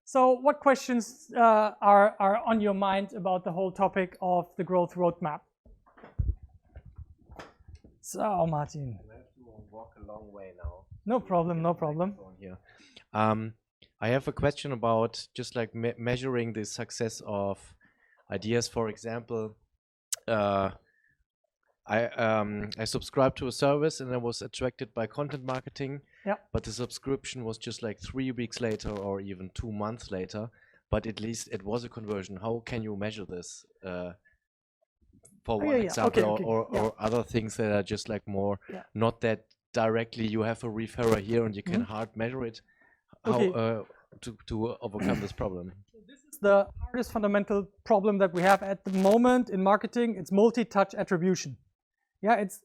So what questions are on your mind about the whole topic of the growth roadmap? So, Martin. I have to walk a long way now. No problem, no problem. Here. I have a question about just like measuring the success of ideas. For example, I subscribed to a service and I was attracted by content marketing. Yeah. But the subscription was just like 3 weeks later or even 2 months later. But at least it was a conversion. How can you measure this? For one example, or other things that are just like more not that directly you have a referrer here and you can hard measure it. How to overcome this problem? So this is the hardest fundamental problem that we have at the moment in marketing. It's multi-touch attribution. Yeah, it's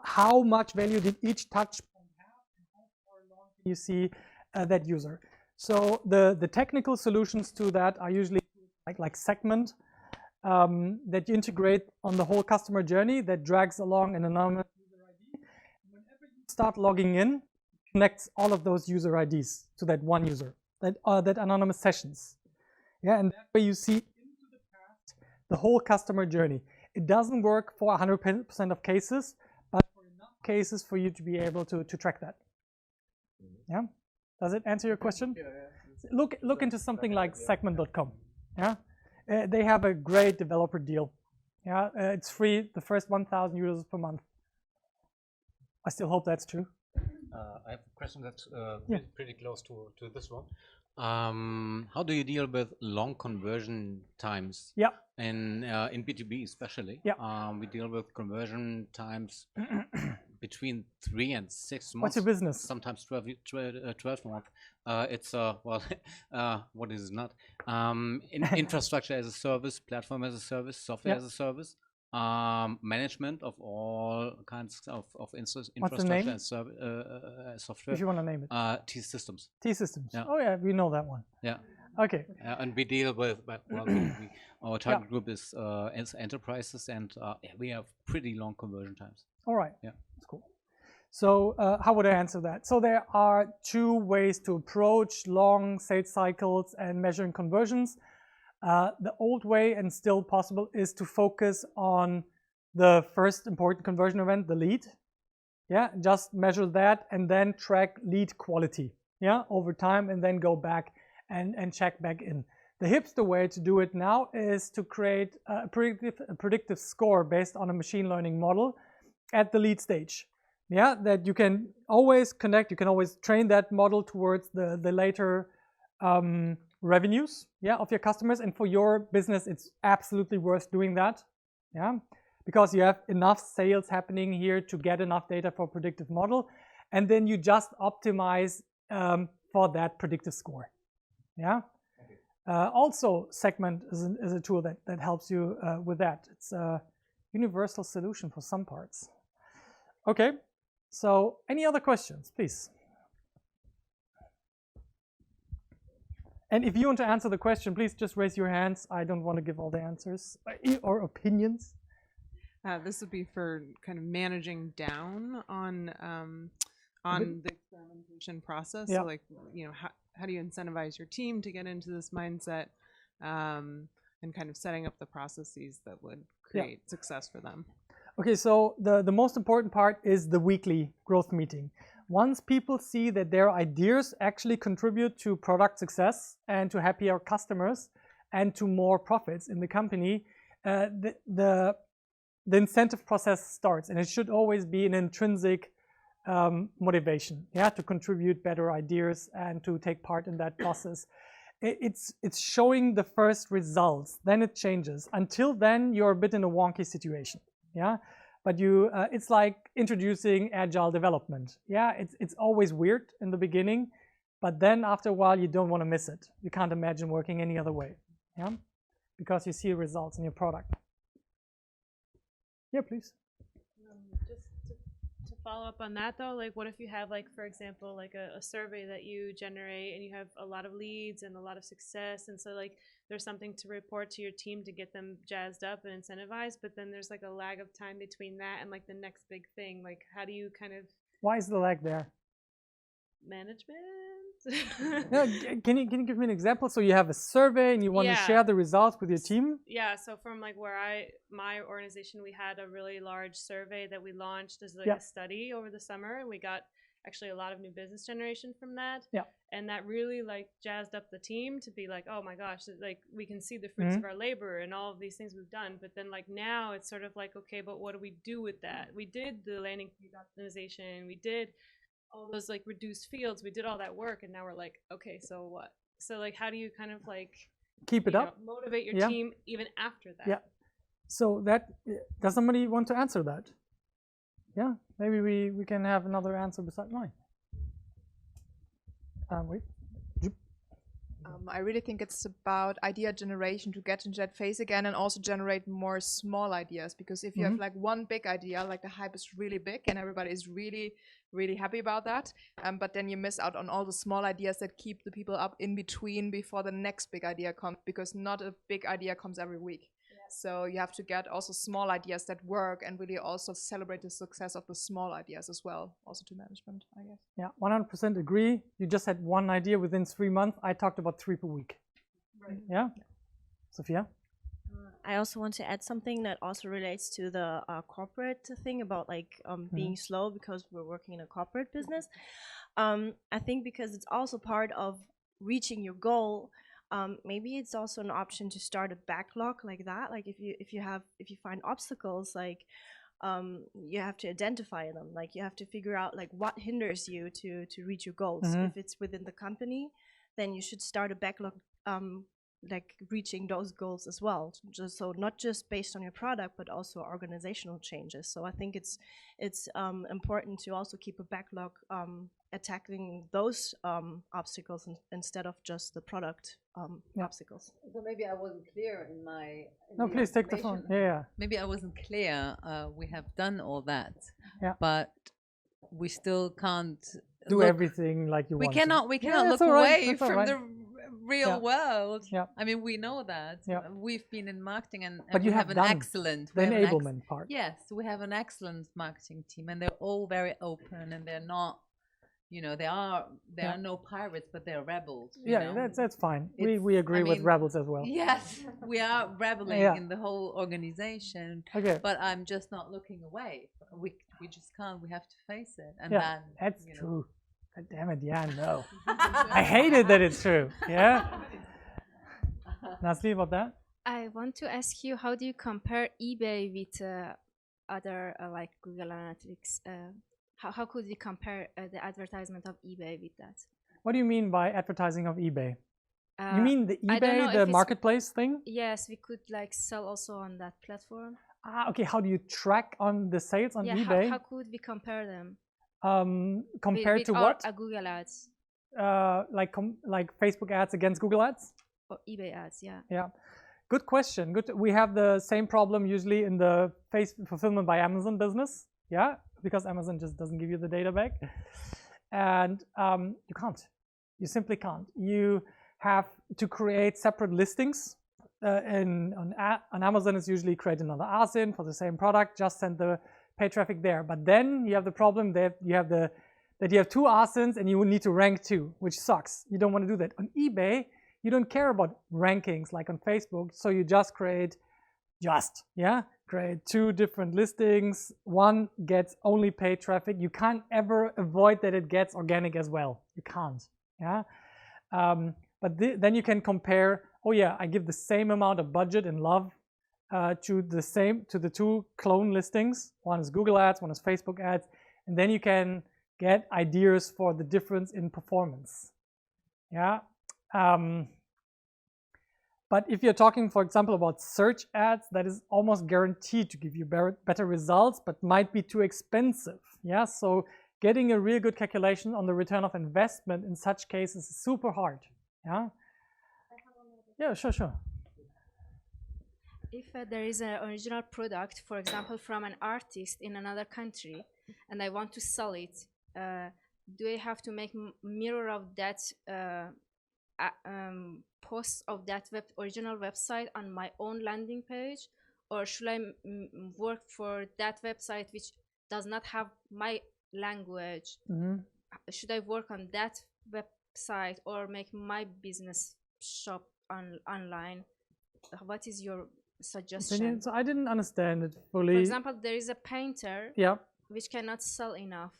how much value did each touch point have and how far along can you see that user. So the technical solutions to that are usually like segment that you integrate on the whole customer journey that drags along an anonymous user ID. Whenever you start logging in, connects all of those user IDs to that one user, that anonymous sessions. Yeah, and that way you see into the past the whole customer journey. It doesn't work for 100% of cases, but for enough cases for you to be able to track that. Yeah, does it answer your question? Yeah. Look into something like segment.com. Yeah, they have a great developer deal. Yeah, it's free the first 1,000 users per month. I still hope that's true. I have a question that's pretty close to this one. How do you deal with long conversion times? Yeah. In B2B especially. Yeah. We deal with conversion times between 3 and 6 months. What's your business? Sometimes 12 months. It's what is it not? Infrastructure as a service, platform as a service, software as a service. Management of all kinds of infrastructure and software. If you want to name it. T-Systems. T-Systems. Yeah. Oh yeah, we know that one. Yeah. Okay. And we deal with, our target group is enterprises, and we have pretty long conversion times. All right. Yeah. That's cool. So how would I answer that? So there are 2 ways to approach long sales cycles and measuring conversions. The old way, and still possible, is to focus on the first important conversion event, the lead. Yeah, just measure that and then track lead quality, yeah, over time, and then go back and check back in. The hipster way to do it now is to create a predictive score based on a machine learning model at the lead stage. Yeah, that you can always connect, you can always train that model towards the later revenues, yeah, of your customers. And for your business, it's absolutely worth doing that, yeah, because you have enough sales happening here to get enough data for a predictive model, and then you just optimize for that predictive score, yeah. Also, Segment is a tool that helps you with that. It's a universal solution for some parts. Okay, so any other questions, please? And if you want to answer the question, please just raise your hands. I don't want to give all the answers or opinions. This would be for kind of managing down on the experimentation process. Yeah. So like, how do you incentivize your team to get into this mindset, and kind of setting up the processes that would create success for them? Okay, so the most important part is the weekly growth meeting. Once people see that their ideas actually contribute to product success and to happier customers and to more profits in the company, the incentive process starts, and it should always be an intrinsic motivation, yeah, to contribute better ideas and to take part in that process. It's showing the first results, then it changes. Until then, you're a bit in a wonky situation, yeah. But it's like introducing agile development. Yeah, it's always weird in the beginning, but then after a while you don't want to miss it. You can't imagine working any other way, yeah, because you see results in your product. Yeah, please. Just to follow up on that though, like what if you have, like, for example, like a survey that you generate and you have a lot of leads and a lot of success, and so like there's something to report to your team to get them jazzed up and incentivized, but then there's like a lag of time between that and like the next big thing. Like how do you kind of... Why is the lag there? Management? Yeah, can you give me an example? So you have a survey and you want to share the results with your team? Yeah, so from like my organization, we had a really large survey that we launched as like a study over the summer, and we got actually a lot of new business generation from that. Yeah. And that really like jazzed up the team to be like, oh my gosh, like we can see the fruits of our labor and all of these things we've done. But then like now it's sort of like, okay, but what do we do with that? We did the landing page optimization, we did all those like reduced fields, we did all that work, and now we're like, okay, so what? So like, how do you kind of like keep it up, motivate your team even after that? Yeah. So that, does somebody want to answer that? Yeah, maybe we can have another answer beside mine. Wait. I really think it's about idea generation to get into that phase again, and also generate more small ideas. Because if you have like one big idea, like the hype is really big and everybody is really, really happy about that, but then you miss out on all the small ideas that keep the people up in between before the next big idea comes, because not a big idea comes every week. So you have to get also small ideas that work, and really also celebrate the success of the small ideas as well, also to management, I guess. Yeah, 100% agree. You just had one idea within 3 months. I talked about 3 per week. Right. Yeah? Sophia? I also want to add something that also relates to the corporate thing about like being slow because we're working in a corporate business. I think because it's also part of reaching your goal. Maybe it's also an option to start a backlog like that. Like if you find obstacles, like you have to identify them. Like you have to figure out like what hinders you to reach your goals. If it's within the company, then you should start a backlog, like reaching those goals as well. Just so not just based on your product, but also organizational changes. So I think it's important to also keep a backlog, attacking those obstacles instead of just the product obstacles. So maybe I wasn't clear in my. No, please take the phone. Yeah. Maybe I wasn't clear. We have done all that, but we still can't do everything like you want. We cannot look away from the real world. I mean, we know that. We've been in marketing, and we have an excellent enablement part. Yes, we have an excellent marketing team, and they're all very open, and they're not. You know, there are no pirates, but they're rebels. That's fine. We agree with rebels as well. Yes, we are rebelling in the whole organization. Okay. But I'm just not looking away. We just can't. We have to face it. And then that's true. God damn it! Yeah, no. I hate it that it's true. Yeah. Nasli, about that? I want to ask you, how do you compare eBay with other like Google Analytics? How could you compare the advertisement of eBay with that? What do you mean by advertising of eBay? You mean the eBay, the marketplace thing? Yes, we could like sell also on that platform. Okay, how do you track on the sales on eBay? How could we compare them? Compared to what? Google ads. Like Facebook ads against Google ads? Or eBay ads, yeah. Yeah. Good question. Good. We have the same problem usually in the fulfillment by Amazon business. Yeah. Because Amazon just doesn't give you the data back, and you can't. You simply can't. You have to create separate listings. On Amazon, it's usually create another ASIN for the same product. Just send the paid traffic there. But then you have the problem that you have two ASINs and you need to rank two, which sucks. You don't want to do that. On eBay, you don't care about rankings like on Facebook, so you just create two different listings. One gets only paid traffic. You can't ever avoid that it gets organic as well. You can't. Yeah. But then you can compare. Oh yeah, I give the same amount of budget and love to the two clone listings. One is Google Ads, one is Facebook Ads, and then you can get ideas for the difference in performance. Yeah. But if you're talking, for example, about search ads, that is almost guaranteed to give you better results, but might be too expensive. Yeah, so getting a real good calculation on the return of investment in such cases is super hard. Yeah. Yeah, sure. If there is an original product, for example, from an artist in another country, and I want to sell it, do I have to make mirror of that post of that original website on my own landing page, or should I work for that website which does not have my language? Should I work on that website or make my business shop online, what is your suggestion? So I didn't understand it fully. For example, there is a painter yeah. which cannot sell enough.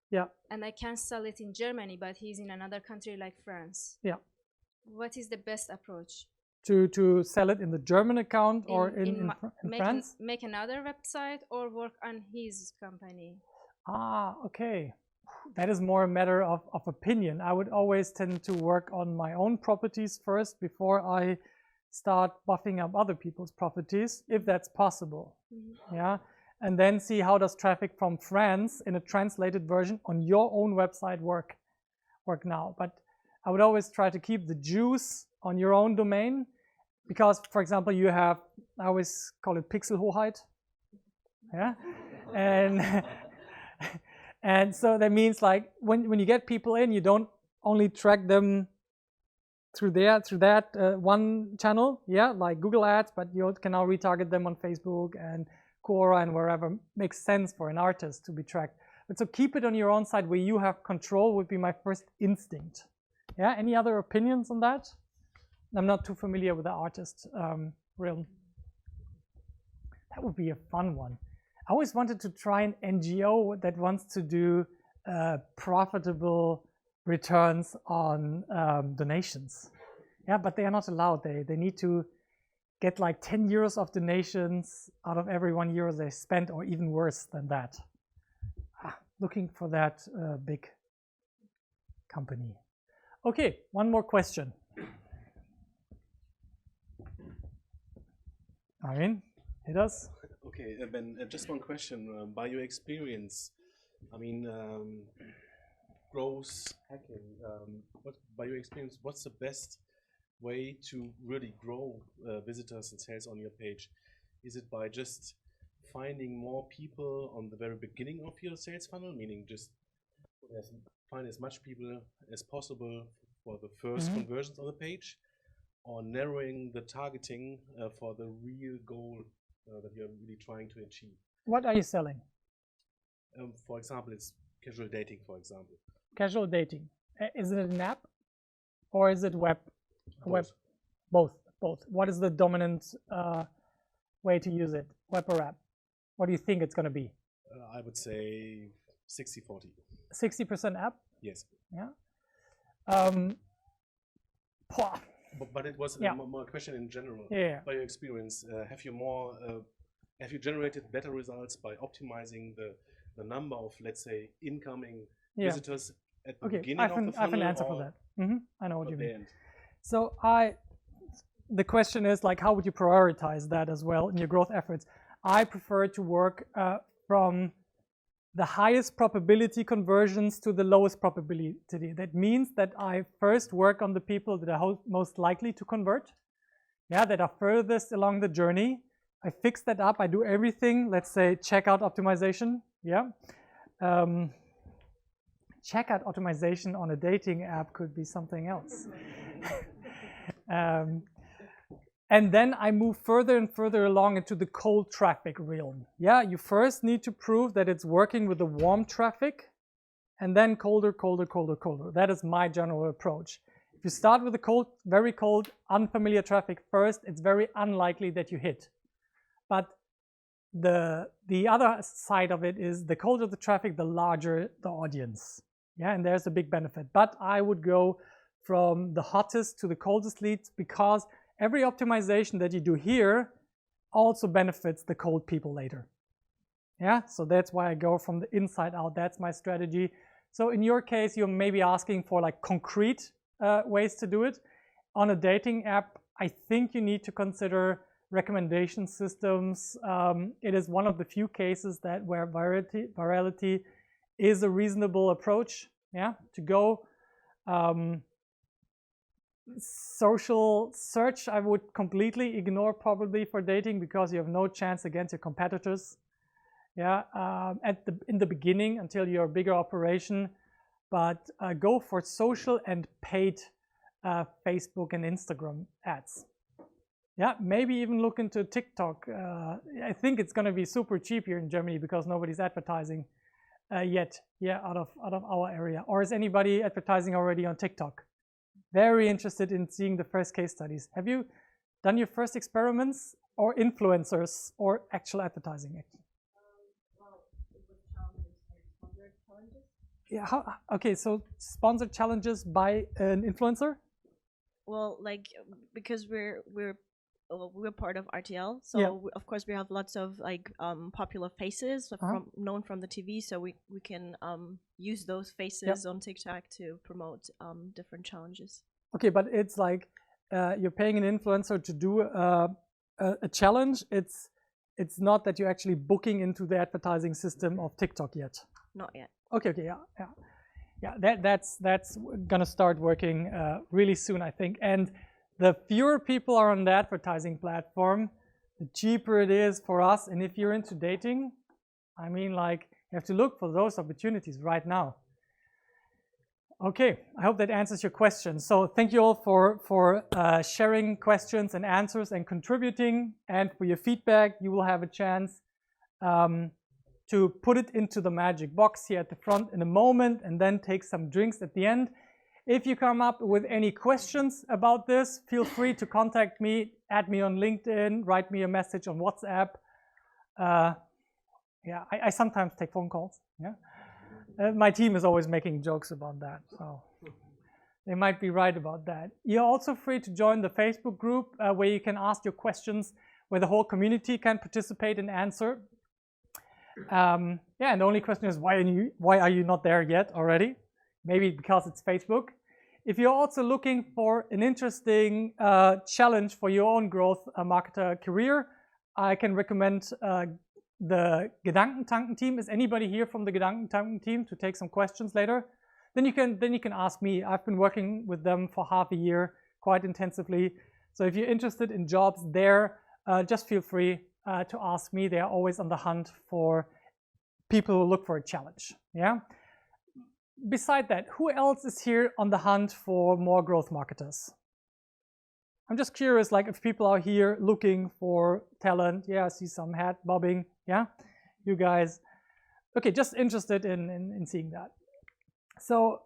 Yeah. And I can sell it in Germany, but he's in another country like France. Yeah. What is the best approach? To sell it in the German account or in France? Make another website or work on his company. Ah, okay. That is more a matter of opinion. I would always tend to work on my own properties first before I start buffing up other people's properties, if that's possible. Mm-hmm. Yeah. And then see how does traffic from France in a translated version on your own website work now. But I would always try to keep the juice on your own domain because, for example, you have, I always call it Pixelhoheit. Yeah. And so that means like when you get people in, you don't only track them through that one channel, yeah, like Google Ads, but you can now retarget them on Facebook and Quora and wherever makes sense for an artist to be tracked. But so keep it on your own side where you have control would be my first instinct. Yeah, any other opinions on that? I'm not too familiar with the artist realm. That would be a fun one. I always wanted to try an NGO that wants to do profitable returns on donations. Yeah, but they are not allowed. They need to get like 10 euros of donations out of every €1 they spent, or even worse than that. Looking for that big company. Okay, one more question. Armin, hit us. Okay, Ben, just one question. By your experience, I mean, growth hacking, by your experience, what's the best way to really grow visitors and sales on your page? Is it by just finding more people on the very beginning of your sales funnel, meaning just find as much people as possible for the first conversions on the page, or narrowing the targeting for the real goal that you're really trying to achieve? What are you selling? For example, it's casual dating, for example. Casual dating. Is it an app or is it web? Both. Both. What is the dominant way to use it? Web or app? What do you think it's going to be? I would say 60-40. 60% app? Yes. Yeah. But it was more a question in general. Yeah. By your experience, have you generated better results by optimizing the number of, let's say, incoming visitors at the beginning of the funnel? I have an answer for that. I know what you mean. So the question is like, how would you prioritize that as well in your growth efforts? I prefer to work from the highest probability conversions to the lowest probability. That means that I first work on the people that are most likely to convert, that are furthest along the journey. I fix that up. I do everything. Let's say checkout optimization. Checkout optimization on a dating app could be something else. And then I move further and further along into the cold traffic realm. You first need to prove that it's working with the warm traffic, and then colder. That is my general approach. If you start with the cold, very cold, unfamiliar traffic first, it's very unlikely that you hit. But the other side of it is the colder the traffic, the larger the audience. And there's a big benefit. But I would go from the hottest to the coldest leads, because every optimization that you do here also benefits the cold people later. So that's why I go from the inside out. That's my strategy. So in your case, you're maybe asking for like concrete ways to do it. On a dating app, I think you need to consider recommendation systems. It is one of the few cases where virality is a reasonable approach, to go. Social search I would completely ignore probably for dating, because you have no chance against your competitors. In the beginning until you're a bigger operation, but go for social and paid Facebook and Instagram ads. Maybe even look into TikTok. I think it's going to be super cheap here in Germany because nobody's advertising yet. Out of our area. Or is anybody advertising already on TikTok? very interested in seeing the first case studies. Have you done your first experiments or influencers or actual advertising? Yeah. Okay. So sponsored challenges by an influencer. Well, like because we're part of RTL, so of course we have lots of like popular faces known from the TV, so we can use those faces on TikTok to promote different challenges. Okay, but it's like you're paying an influencer to do a challenge. It's not that you're actually booking into the advertising system of TikTok yet. Not yet. Okay, yeah. That's gonna start working really soon, I think. And the fewer people are on the advertising platform, the cheaper it is for us. And if you're into dating, I mean, like, you have to look for those opportunities right now. Okay, I hope that answers your question. So thank you all for sharing questions and answers and contributing, and for your feedback. You will have a chance to put it into the magic box here at the front in a moment, and then take some drinks at the end. If you come up with any questions about this, feel free to contact me, add me on LinkedIn, write me a message on WhatsApp. Yeah, I sometimes take phone calls. Yeah. My team is always making jokes about that, so they might be right about that. You're also free to join the Facebook group where you can ask your questions, where the whole community can participate and answer. Yeah, and the only question is, why are you not there yet already? Maybe because it's Facebook. If you're also looking for an interesting challenge for your own growth marketer career, I can recommend the Gedankentanken team. Is anybody here from the Gedankentanken team to take some questions later? Then you can ask me. I've been working with them for half a year quite intensively. So if you're interested in jobs there, just feel free to ask me. They are always on the hunt for people who look for a challenge. Yeah. Beside that, who else is here on the hunt for more growth marketers? I'm just curious, like, if people are here looking for talent. Yeah, I see some head bobbing. Yeah, you guys. Okay, just interested in seeing that. So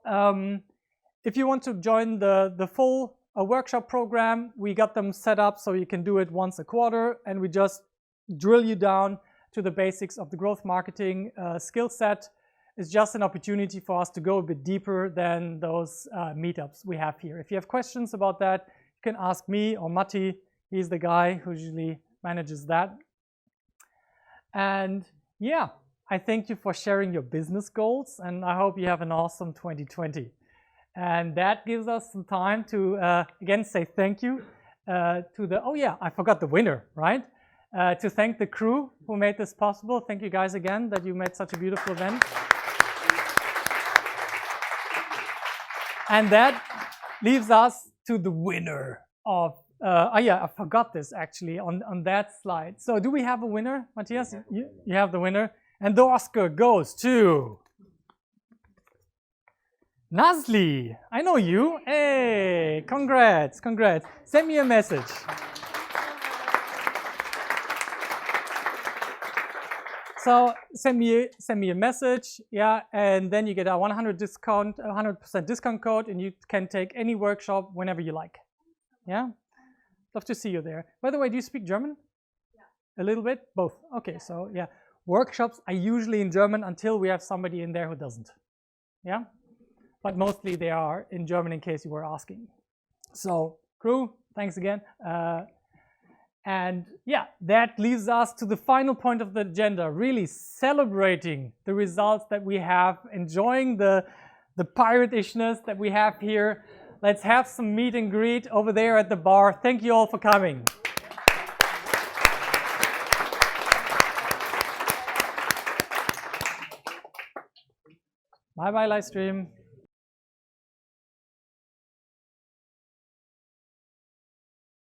if you want to join the full workshop program, we got them set up so you can do it once a quarter, and we just drill you down to the basics of the growth marketing skill set. It's just an opportunity for us to go a bit deeper than those meetups we have here. If you have questions about that, you can ask me or Matti. He's the guy who usually manages that. And yeah, I thank you for sharing your business goals, and I hope you have an awesome 2020. And that gives us some time to again say thank you to the, oh yeah, I forgot the winner, right? To thank the crew who made this possible. Thank you guys again that you made such a beautiful event. And that leaves us to the winner of, oh yeah, I forgot this actually on that slide. So do we have a winner, Matthias? You have the winner. And the Oscar goes to Nazli. I know you. Hey, congrats. Send me a message. So send me a message, yeah, and then you get a 100% discount code, and you can take any workshop whenever you like. Yeah, love to see you there. By the way, do you speak German? Yeah. A little bit, both. Okay, so yeah, workshops are usually in German until we have somebody in there who doesn't. Yeah, but mostly they are in German in case you were asking. So crew, thanks again. And yeah, that leaves us to the final point of the agenda, really celebrating the results that we have, enjoying the pirate-ishness that we have here. Let's have some meet and greet over there at the bar. Thank you all for coming. Bye-bye, live stream.